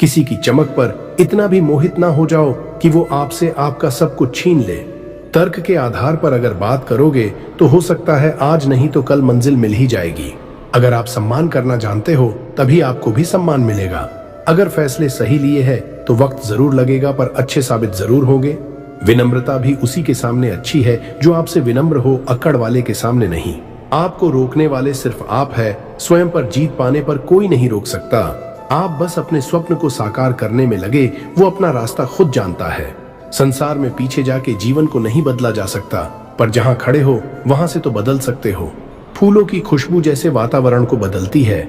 किसी की चमक पर इतना भी मोहित ना हो जाओ कि वो आपसे आपका सब कुछ छीन ले। तर्क के आधार पर अगर बात करोगे तो हो सकता है आज नहीं तो कल मंजिल मिल ही जाएगी। अगर आप सम्मान करना जानते हो तभी आपको भी सम्मान मिलेगा। अगर फैसले सही लिए हैं तो वक्त जरूर लगेगा पर अच्छे साबित जरूर होंगे। विनम्रता भी उसी के सामने अच्छी है जो आपसे विनम्र हो, अक्कड़ वाले के सामने नहीं। आपको रोकने वाले सिर्फ आप है, स्वयं पर जीत पाने पर कोई नहीं रोक सकता। आप बस अपने स्वप्न को साकार करने में लगे, वो अपना रास्ता खुद जानता है। संसार में पीछे जाके जीवन को नहीं बदला जा सकता, पर जहां खड़े हो वहां से तो बदल सकते हो। फूलों की खुशबू जैसे वातावरण को बदलती है,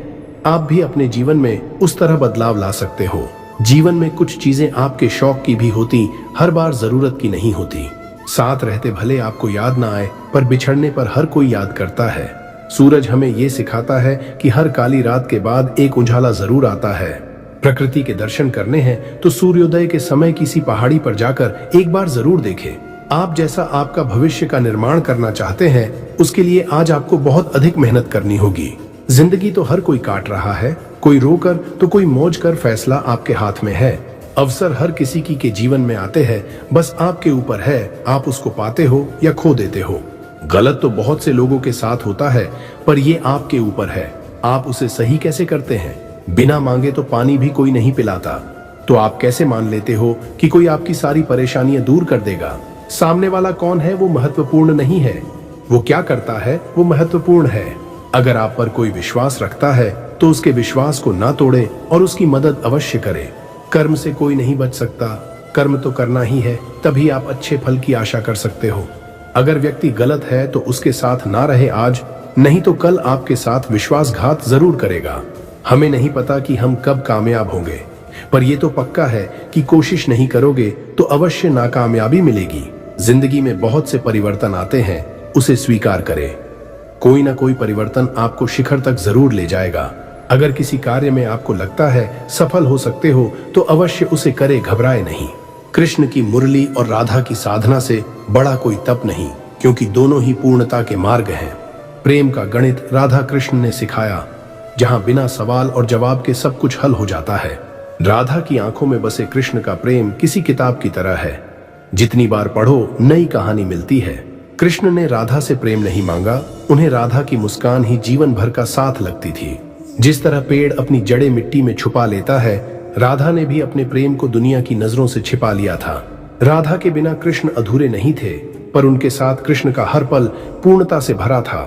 आप भी अपने जीवन में उस तरह बदलाव ला सकते हो। जीवन में कुछ चीजें आपके शौक की भी होती, हर बार जरूरत की नहीं होती। साथ रहते भले आपको याद ना आए, पर बिछड़ने पर हर कोई याद करता है। सूरज हमें ये सिखाता है कि हर काली रात के बाद एक उजाला जरूर आता है। प्रकृति के दर्शन करने हैं तो सूर्योदय के समय किसी पहाड़ी पर जाकर एक बार जरूर देखें। आप जैसा आपका भविष्य का निर्माण करना चाहते हैं, उसके लिए आज आपको बहुत अधिक मेहनत करनी होगी। जिंदगी तो हर कोई काट रहा है, कोई रोकर तो कोई मौज कर, फैसला आपके हाथ में है। अवसर हर किसी के जीवन में आते हैं, बस आपके ऊपर है आप उसको पाते हो या खो देते हो। गलत तो बहुत से लोगों के साथ होता है, पर ये आपके ऊपर है, आप उसे सही कैसे करते हैं। बिना मांगे तो पानी भी कोई नहीं पिलाता, तो आप कैसे मान लेते हो कि कोई आपकी सारी परेशानियां दूर कर देगा। सामने वाला कौन है वो महत्वपूर्ण नहीं है, वो क्या करता है वो महत्वपूर्ण है। अगर आप पर कोई विश्वास रखता है तो उसके विश्वास को ना तोड़े और उसकी मदद अवश्य करे। कर्म से कोई नहीं बच सकता, कर्म तो करना ही है, तभी आप अच्छे फल की आशा कर सकते हो। अगर व्यक्ति गलत है तो उसके साथ ना रहे आज, नहीं तो कल आपके साथ विश्वासघात जरूर करेगा। हमें नहीं पता कि हम कब कामयाब होंगे, पर यह तो पक्का है कि कोशिश नहीं करोगे तो अवश्य नाकामयाबी मिलेगी। जिंदगी में बहुत से परिवर्तन आते हैं, उसे स्वीकार करें। कोई ना कोई परिवर्तन आपको शिखर तक जरूर ले जाएगा। अगर किसी कार्य में आपको लगता है सफल हो सकते हो तो अवश्य उसे करे, घबराए नहीं। कृष्ण की मुरली और राधा की साधना से बड़ा कोई तप नहीं, क्योंकि दोनों ही पूर्णता के मार्ग हैं। प्रेम का गणित राधा कृष्ण ने सिखाया, जहां बिना सवाल और जवाब के सब कुछ हल हो जाता है। राधा की आंखों में बसे कृष्ण का प्रेम किसी किताब की तरह है, जितनी बार पढ़ो नई कहानी मिलती है। कृष्ण ने राधा से प्रेम नहीं मांगा, उन्हें राधा की मुस्कान ही जीवन भर का साथ लगती थी। जिस तरह पेड़ अपनी जड़ें मिट्टी में छुपा लेता है, राधा ने भी अपने प्रेम को दुनिया की नजरों से छिपा लिया था। राधा के बिना कृष्ण अधूरे नहीं थे, पर उनके साथ कृष्ण का हर पल पूर्णता से भरा था।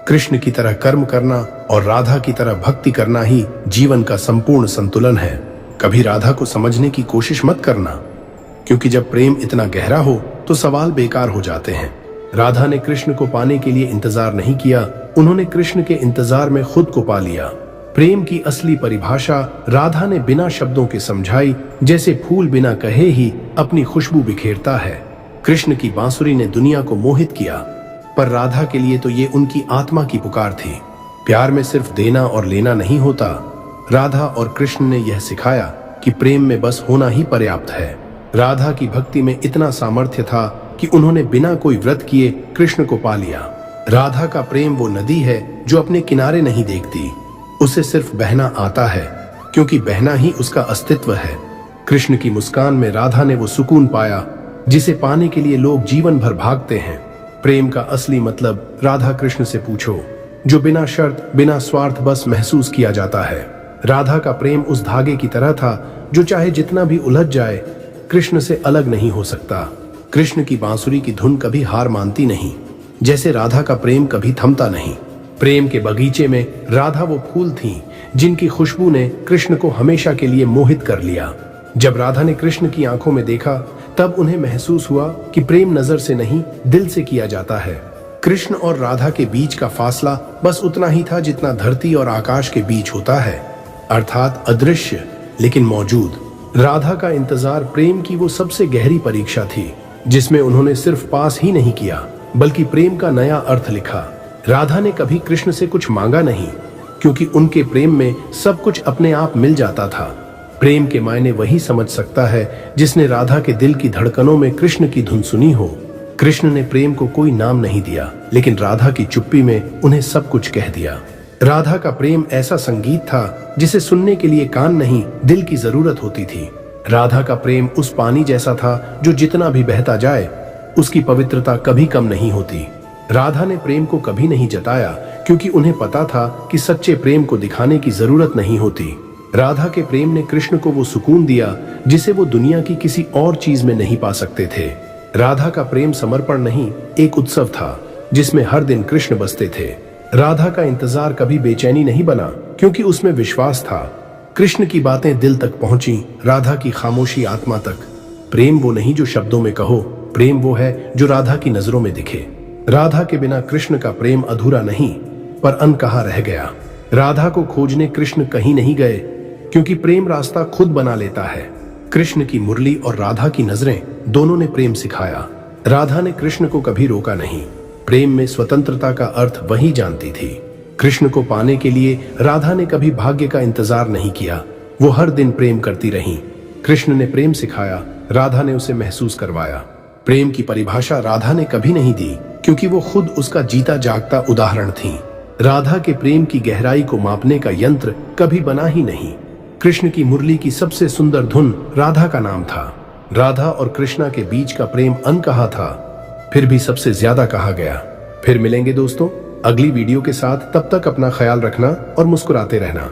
कृष्ण की तरह कर्म करना और राधा की तरह भक्ति करना ही जीवन का संपूर्ण संतुलन है। कभी राधा को समझने की कोशिश मत करना, क्योंकि जब प्रेम इतना गहरा हो तो सवाल बेकार हो जाते हैं। राधा ने कृष्ण को पाने के लिए इंतजार नहीं किया, उन्होंने कृष्ण के इंतजार में खुद को पा लिया। प्रेम की असली परिभाषा राधा ने बिना शब्दों के समझाई, जैसे फूल बिना कहे ही अपनी खुशबू बिखेरता है। कृष्ण की बांसुरी ने दुनिया को मोहित किया, पर राधा के लिए तो ये उनकी आत्मा की पुकार थी। प्यार में सिर्फ देना और लेना नहीं होता। राधा और कृष्ण ने यह सिखाया कि प्रेम में बस होना ही पर्याप्त है। राधा की भक्ति में इतना सामर्थ्य था कि उन्होंने बिना कोई व्रत किए कृष्ण को पा लिया। राधा का प्रेम वो नदी है जो अपने किनारे नहीं देखती, उसे सिर्फ बहना आता है, क्योंकि बहना ही उसका अस्तित्व है। कृष्ण की मुस्कान में राधा ने वो सुकून पाया जिसे पाने के लिए लोग जीवन भर भागते हैं। प्रेम का असली मतलब राधा कृष्ण से पूछो, जो बिना शर्त बिना स्वार्थ बस महसूस किया जाता है। राधा का प्रेम उस धागे की तरह था जो चाहे जितना भी उलझ जाए कृष्ण से अलग नहीं हो सकता। कृष्ण की बांसुरी की धुन कभी हार मानती नहीं, जैसे राधा का प्रेम कभी थमता नहीं। प्रेम के बगीचे में राधा वो फूल थीं जिनकी खुशबू ने कृष्ण को हमेशा के लिए मोहित कर लिया। जब राधा ने कृष्ण की आंखों में देखा तब उन्हें महसूस हुआ कि प्रेम नजर से नहीं दिल से किया जाता है। कृष्ण और राधा के बीच का फासला बस उतना ही था जितना धरती और आकाश के बीच होता है, अर्थात अदृश्य लेकिन मौजूद। राधा का इंतजार प्रेम की वो सबसे गहरी परीक्षा थी, जिसमें उन्होंने सिर्फ पास ही नहीं किया बल्कि प्रेम का नया अर्थ लिखा। राधा ने कभी कृष्ण से कुछ मांगा नहीं, क्योंकि उनके प्रेम में सब कुछ अपने आप मिल जाता था। प्रेम के मायने वही समझ सकता है जिसने राधा के दिल की धड़कनों में कृष्ण की धुन सुनी हो। कृष्ण ने प्रेम को कोई नाम नहीं दिया, लेकिन राधा की चुप्पी में उन्हें सब कुछ कह दिया। राधा का प्रेम ऐसा संगीत था जिसे सुनने के लिए कान नहीं, दिल की जरूरत होती थी। राधा का प्रेम उस पानी जैसा था जो जितना भी बहता जाए उसकी पवित्रता कभी कम नहीं होती। राधा ने प्रेम को कभी नहीं जताया क्योंकि उन्हें पता था कि सच्चे प्रेम को दिखाने की जरूरत नहीं होती। राधा के प्रेम ने कृष्ण को वो सुकून दिया जिसे वो दुनिया की किसी और चीज में नहीं पा सकते थे। राधा का प्रेम समर्पण नहीं, एक उत्सव था जिसमें हर दिन कृष्ण बसते थे। राधा का इंतजार कभी बेचैनी नहीं बना क्योंकि उसमें विश्वास था। कृष्ण की बातें दिल तक पहुंची, राधा की खामोशी आत्मा तक। प्रेम वो नहीं जो शब्दों में कहो, प्रेम वो है जो राधा की नजरों में दिखे। राधा के बिना कृष्ण का प्रेम अधूरा नहीं, पर अनकहा रह गया। राधा को खोजने कृष्ण कहीं नहीं गए क्योंकि प्रेम रास्ता खुद बना लेता है। कृष्ण की मुरली और राधा की नजरें दोनों ने प्रेम सिखाया। राधा ने कृष्ण को कभी रोका नहीं। प्रेम में स्वतंत्रता का अर्थ वही जानती थी। कृष्ण को पाने के लिए राधा ने कभी भाग्य का इंतजार नहीं किया, वो हर दिन प्रेम करती रही। कृष्ण ने प्रेम सिखाया, राधा ने उसे महसूस करवाया। प्रेम की परिभाषा राधा ने कभी नहीं दी क्योंकि वो खुद उसका जीता जागता उदाहरण थी। राधा के प्रेम की गहराई को मापने का यंत्र कभी बना ही नहीं। कृष्ण की मुरली की सबसे सुंदर धुन राधा का नाम था। राधा और कृष्णा के बीच का प्रेम अनकहा था, फिर भी सबसे ज्यादा कहा गया। फिर मिलेंगे दोस्तों अगली वीडियो के साथ, तब तक अपना ख्याल रखना और मुस्कुराते रहना।